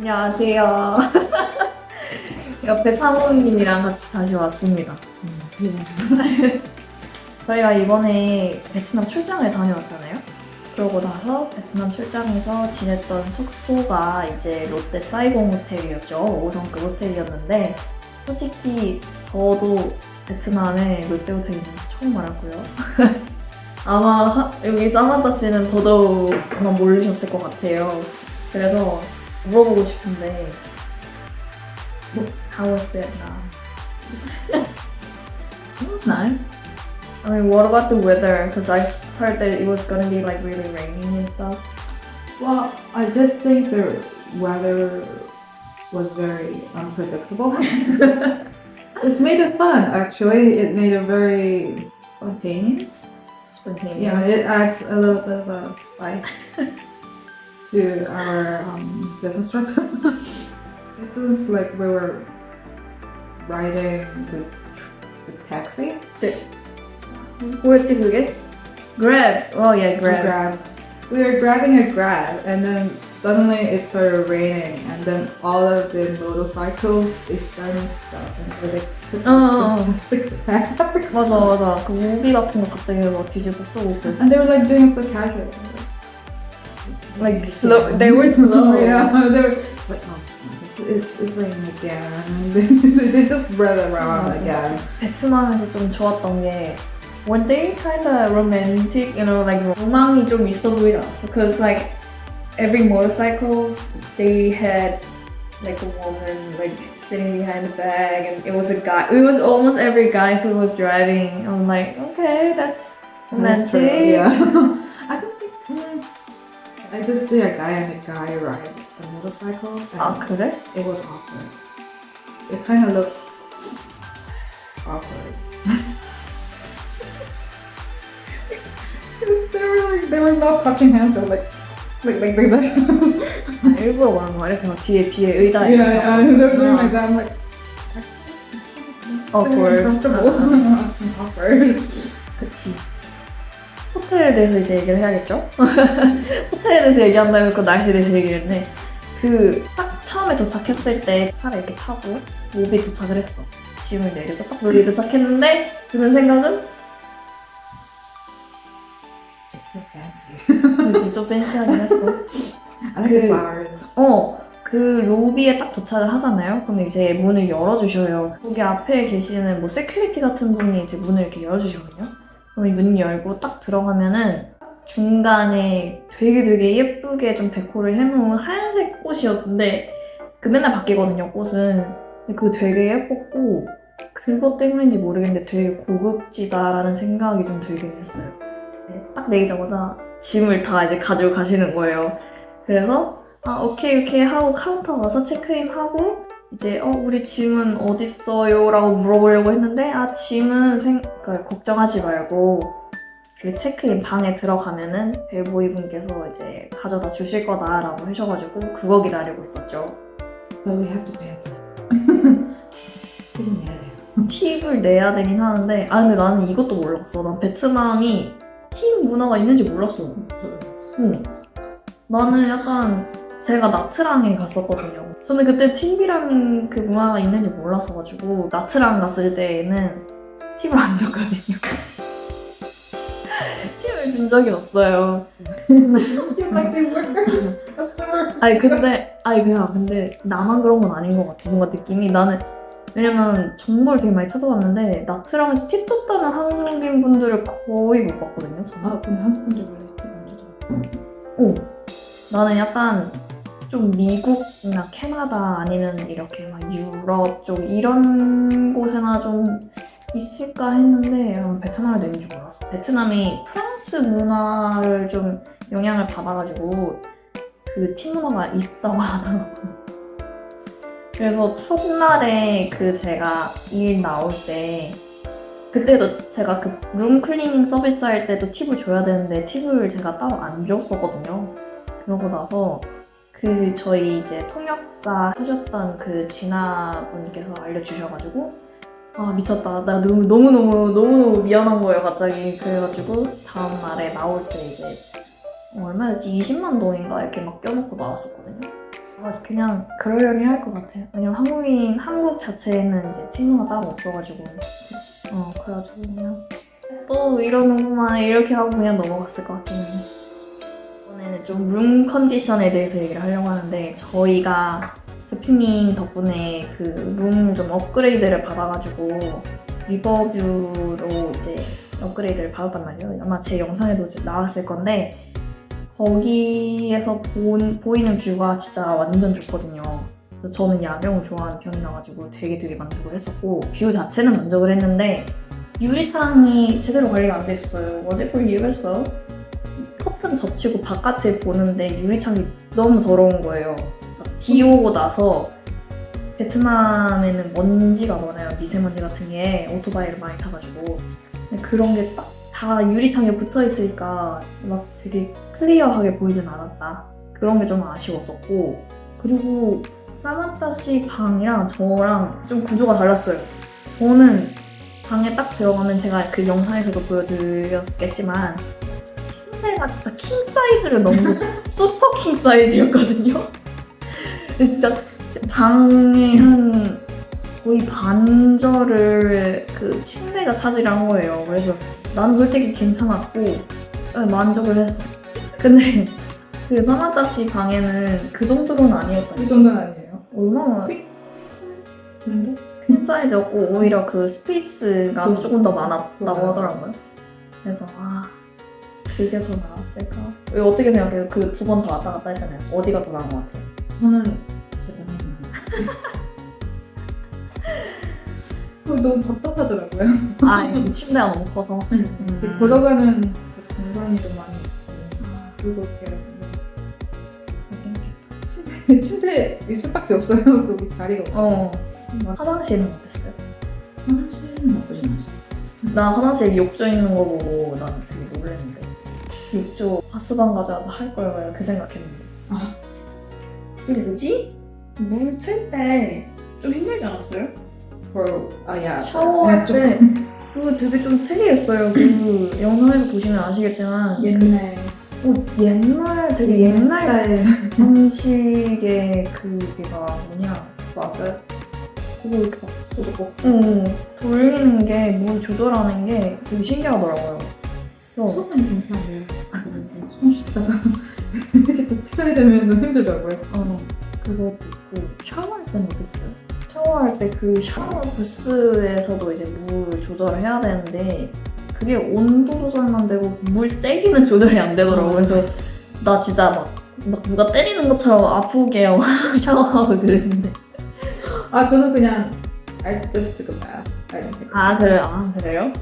안녕하세요. 옆에 사모님이랑 같이 다시 왔습니다. 저희가 이번에 베트남 출장을 다녀왔잖아요. 그러고 나서 베트남 출장에서 지냈던 숙소가 이제 롯데 사이공 호텔이었죠. 5성급 호텔이었는데 솔직히 저도 베트남에 롯데 호텔이 처음 알았고요. 아마 여기 사만타 씨는 더더욱 아마 모르셨을 것 같아요. 그래서 물어보고 싶은데 How was it now? It was nice. I mean, what about the weather? Because I heard that it was gonna be like really raining and stuff. Well, I did think the weather was very unpredictable. It made it fun, actually. It made it very spontaneous. Spontaneous. Yeah, it adds a little bit of a spice to our business trip. This is like we were riding the taxi. 뭐였지 그게? Grab. Oh yeah, Grab. We were grabbing a Grab, and then suddenly it started raining, and then all of the motorcycles they started stopping. So they took some plastic bag. 맞아. 그 우비 같은 거 갑자기 막 뒤집어 쓰고 그래서 And they were like doing it so casual. like slow. They were slow. Yeah, they were like, oh, it's raining again. And they just spread around again. 베트남에서 좀 좋았던 게 weren't they kind of romantic? You know, like 로망이 좀 있어 보이지 않았어? Because like every motorcycles they had like a woman like sitting behind the bag, and it was a guy. It was almost every guy who was driving. I'm like, okay, that's romantic. That's true, yeah. I don't think I did see a guy and a guy ride a motorcycle. And 아 그래? it was awkward. It kind of looked awkward. Because they were not touching hands. They were like that. 일부러 그런 거 이렇게 막 뒤에 의자에 Yeah, and they were doing like that. I'm like, awkward. uncomfortable. Awkward. 그치. 호텔에 대해서 이제 얘기를 해야겠죠? 호텔에 대해서 얘기한다고 그 날씨에 대해서 얘기를 했네. 그 딱 처음에 도착했을 때 차를 이렇게 타고 모비 도착을 했어. 짐을 내리고 딱 모비 도착했는데 드는 생각은 It's so fancy. 그치 좀 팬시하긴 했어. I like the flowers. 그 로비에 딱 도착을 하잖아요. 그럼 이제 문을 열어주셔요. 거기 앞에 계시는 뭐 세큐리티 같은 분이 이제 문을 이렇게 열어주시거든요. 그럼 이 문 열고 딱 들어가면은 중간에 되게 예쁘게 좀 데코를 해놓은 하얀색 꽃이었는데 그 맨날 바뀌거든요, 꽃은. 근데 그거 되게 예뻤고 그것 때문인지 모르겠는데 되게 고급지다라는 생각이 좀 들긴 했어요. 딱 내리자마자 짐을 다 이제 가지고 가시는 거예요. 그래서 오케이 하고 카운터 가서 체크인하고 이제 우리 짐은 어딨어요? 라고 물어보려고 했는데 짐은 그러니까 걱정하지 말고 그 체크인 방에 들어가면은 벨보이 분께서 이제 가져다 주실 거다라고 하셔가지고 그거 기다리고 있었죠. But we have to pay it. 팁은 내야 돼요. 팁을 내야 되긴 하는데 근데 나는 이것도 몰랐어. 난 베트남이 팁 문화가 있는지 몰랐어. 응. 나는 약간 제가 나트랑에 갔었거든요. 저는 그때 팁이라는 그 문화가 있는지 몰랐어가지고 나트랑 갔을 때에는 팁을 안 줬거든요. 팁을 준 적이 없어요. You're like the worst customer. 근데 나만 그런 건 아닌 것 같아. 뭔가 느낌이 나는 왜냐면 정보를 되게 많이 찾아봤는데 나트랑에서 팁 줬다는 한국인 분들을 거의 못 봤거든요. 저는. 그럼 한국 분들 원래 팁안 주죠? 나는 약간 좀 미국이나 캐나다 아니면 이렇게 막 유럽 쪽 이런 곳에나 좀 있을까 했는데 베트남에도 있는 줄 몰랐어. 베트남이 프랑스 문화를 좀 영향을 받아가지고 그 팁 문화가 있다고 하더라고요. 그래서 첫날에 제가 일 나올 때 그때도 제가 그 룸 클리닝 서비스 할 때도 팁을 줘야 되는데 팁을 제가 따로 안 줬었거든요. 그러고 나서 저희 이제 통역사 하셨던 그 진아분께서 알려주셔가지고 미쳤다. 나 너무너무 미안한 거예요, 갑자기. 그래가지고 다음날에 나올 때 이제 얼마였지? 20만 동인가 이렇게 막 껴놓고 나왔었거든요. 그냥 그러려니 할 것 같아요. 왜냐면 한국 자체에는 이제 친구가 따로 없어가지고. 그래가지고 그냥 또 이러는구만 이렇게 하고 그냥 넘어갔을 것 같긴 해요. 이번에는 좀 룸 컨디션에 대해서 얘기를 하려고 하는데 저희가 대표님 덕분에 그 룸 좀 업그레이드를 받아가지고 리버뷰로 이제 업그레이드를 받았단 말이에요. 아마 제 영상에도 이제 나왔을 건데 거기에서 보이는 뷰가 진짜 완전 좋거든요. 그래서 저는 야경을 좋아하는 편이라가지고 되게 만족을 했었고 뷰 자체는 만족을 했는데 유리창이 제대로 관리가 안 돼 있어요. 어제 그 이유였어요. 커튼 젖히고 바깥에 보는데 유리창이 너무 더러운 거예요. 비 오고 나서 베트남에는 먼지가 많아요. 미세먼지 같은 게 오토바이를 많이 타가지고 근데 그런 게 딱 다 유리창에 붙어 있으니까 막 되게 클리어하게 보이진 않았다. 그런 게 좀 아쉬웠었고 그리고 사만타 씨 방이랑 저랑 좀 구조가 달랐어요. 저는 방에 딱 들어가면 제가 그 영상에서도 보여드렸겠지만 침대가 진짜 킹 사이즈를 넘는 슈퍼 킹 사이즈였거든요. 진짜 방의 한 거의 반절을 그 침대가 차지한 거예요. 그래서 나는 솔직히 괜찮았고 만족을 했어. 근데 그 사마타 씨 방에는 그 정도는 아니었다. 그 정도는 아니에요. 얼마나 근데? 큰 사이즈였고 오히려 그 스페이스가 더- 조금 더 더 많았다고 많았어요. 하더라고요. 그래서 그게 더 나았을까? 왜 어떻게 생각해요? 그 두 번 더 왔다 갔다 했잖아요. 어디가 더 나은 것 같아요? 저는 제가 하는 거. 너무 답답하더라고요. 이 침대가 너무 커서. 걸어가는 그 공간이 좀 많이 있고 그리고 이렇게 침대 있을 수밖에 없어요. 거기 자리가 없어요. 화장실은 어땠어요? 화장실은 나쁘진 않았어요. 나 화장실 욕조 있는 거 보고 난 되게 놀랐는데 욕조 바스방 가져와서 할 걸 그 생각했는데 이게 뭐지? 물 틀 때 좀 힘들지 않았어요? 샤워할 때 그거 되게 좀 특이했어요. 그 영상에서 보시면 아시겠지만 옛날 옛날 되게 옛날 방식의 그게가 뭐냐 왔어요? 그거 이렇게 막 돌리는 게 물 조절하는 게 되게 신기하더라고요. 그래서 처음엔 괜찮은데 손 씻다가 이렇게 또 틀어야 되면 너무 힘들더라고요. 그것도 있고 샤워할 때는 어땠어요? 샤워할 때 그 샤워 부스에서도 이제 물 조절을 해야 되는데 그게 온도 조절만 되고 물 떼기는 조절이 안 되더라고요. 그래서 나 진짜 막 누가 때리는 것처럼 아프게 샤워하고 그랬는데 저는 그냥 I just took a bath. I didn't take a 그래요?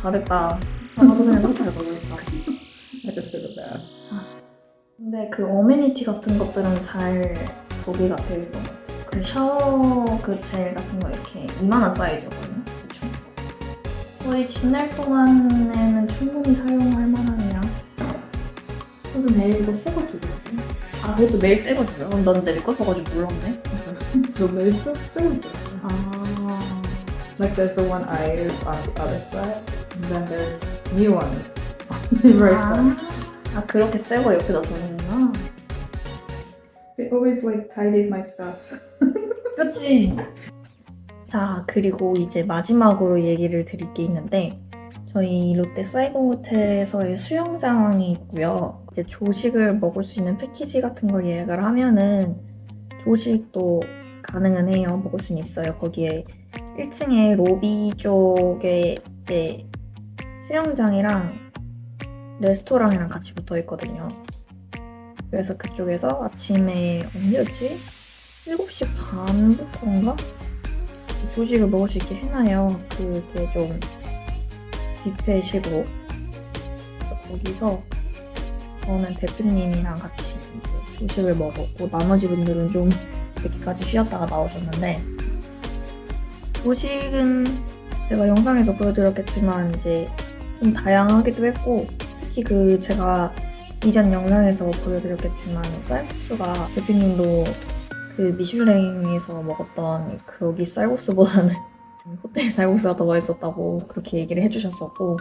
잘했다. 나도 그냥 그렇게 할 거겠다. I just took a bath. 근데 그 어메니티 같은 것들은 잘 구비가 되어 있던 것 같아요. 그 샤워 그 젤 같은 거 이렇게 이만한 사이즈거든요. 대충. 거의 지낼 동안에는 충분히 사용할 만하네요. 저도 내일 이거 새거 주고 그것도 매일 새거 줘요? 그럼 난 내일 거 써가지고 몰랐네. 저 매일 새거 줘요. Like there's the one I use on the other side, and then there's new ones on the right side. 그렇게 새거 옆에다 두는구나. They always like tidied my stuff. 그치? 자, 그리고 이제 마지막으로 얘기를 드릴 게 있는데 저희 롯데 사이공 호텔에서의 수영장이 있고요. 이제 조식을 먹을 수 있는 패키지 같은 걸 예약을 하면은 조식도 가능은 해요. 먹을 수는 있어요. 거기에 1층에 로비 쪽에 이제 수영장이랑 레스토랑이랑 같이 붙어 있거든요. 그래서 그쪽에서 아침에 언제였지? 7시 반부터인가? 조식을 먹을 수 있게 해놔요. 그게 좀 뷔페식으로. 그래서 거기서 저는 대표님이랑 같이 이제 조식을 먹었고 나머지 분들은 좀 늦게까지 쉬었다가 나오셨는데 조식은 제가 영상에서 보여드렸겠지만 이제 좀 다양하기도 했고 특히 그 제가 이전 영상에서 보여드렸겠지만 쌀국수가 대표님도 그 미슐랭에서 먹었던 거기 쌀국수보다는 호텔 쌀국수가 더 맛있었다고 그렇게 얘기를 해주셨었고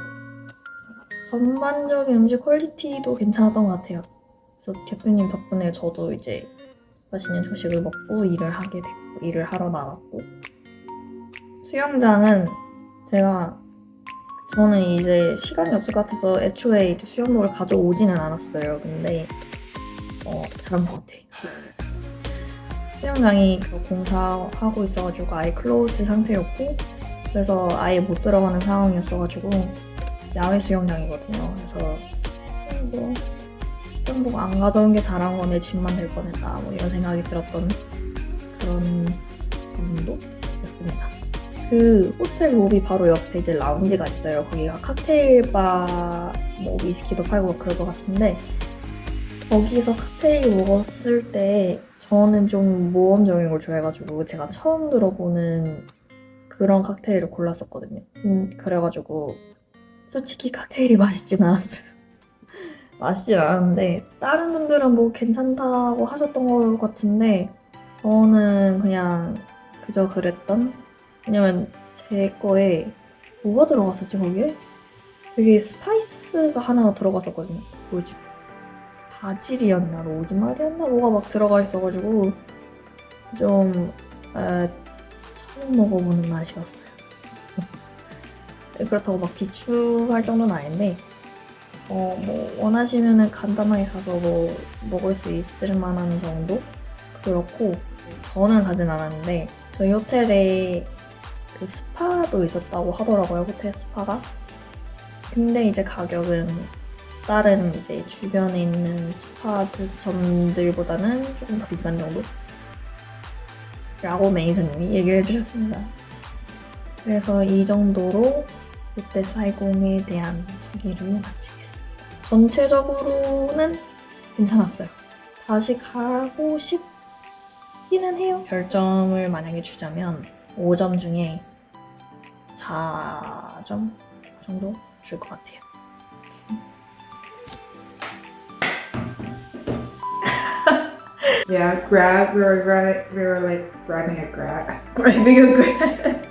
전반적인 음식 퀄리티도 괜찮았던 것 같아요. 그래서 대표님 덕분에 저도 이제 맛있는 조식을 먹고 일을 하게 됐고 일을 하러 나갔고 수영장은 저는 이제 시간이 없을 것 같아서 애초에 이제 수영복을 가져오지는 않았어요. 근데 잘한 것 같아. 수영장이 공사하고 있어가지고 아예 클로즈 상태였고 그래서 아예 못 들어가는 상황이었어가지고 야외 수영장이거든요. 그래서 뭐 수영복 안 가져온 게 잘한 거네 집만 될 뻔했다 뭐 이런 생각이 들었던 그런 정도였습니다. 그 호텔 로비 바로 옆에 이제 라운지가 있어요. 거기가 칵테일바 뭐 위스키도 팔고 그럴 것 같은데 거기서 칵테일 먹었을 때 저는 좀 모험적인 걸 좋아해가지고 제가 처음 들어보는 그런 칵테일을 골랐었거든요. 그래가지고 솔직히 칵테일이 맛있진 않았어요. 맛있진 않았는데 다른 분들은 뭐 괜찮다고 하셨던 것 같은데 저는 그냥 그저 그랬던 왜냐면 제 거에 뭐가 들어갔었지 거기에? 되게 스파이스가 하나가 들어갔었거든요. 뭐지? 바질이었나 로즈마리였나 뭐가 막 들어가 있어가지고 좀 처음 먹어보는 맛이었어요. 그렇다고 막 비추할 정도는 아닌데 뭐 원하시면은 간단하게 가서 뭐 먹을 수 있을 만한 정도? 그렇고 저는 가진 않았는데 저희 호텔에 그 스파도 있었다고 하더라고요. 호텔 스파가. 근데 이제 가격은 다른 이제 주변에 있는 스파 점들보다는 조금 더 비싼 정도? 라고 매니저님이 얘기를 해주셨습니다. 그래서 이 정도로 롯데 사이공에 대한 후기를 마치겠습니다. 전체적으로는 괜찮았어요. 다시 가고 싶기는 해요. 별점을 만약에 주자면 5점 중에 4점 정도 줄 것 같아요. Yeah, grab. We were like grabbing a grab. Grabbing a grab.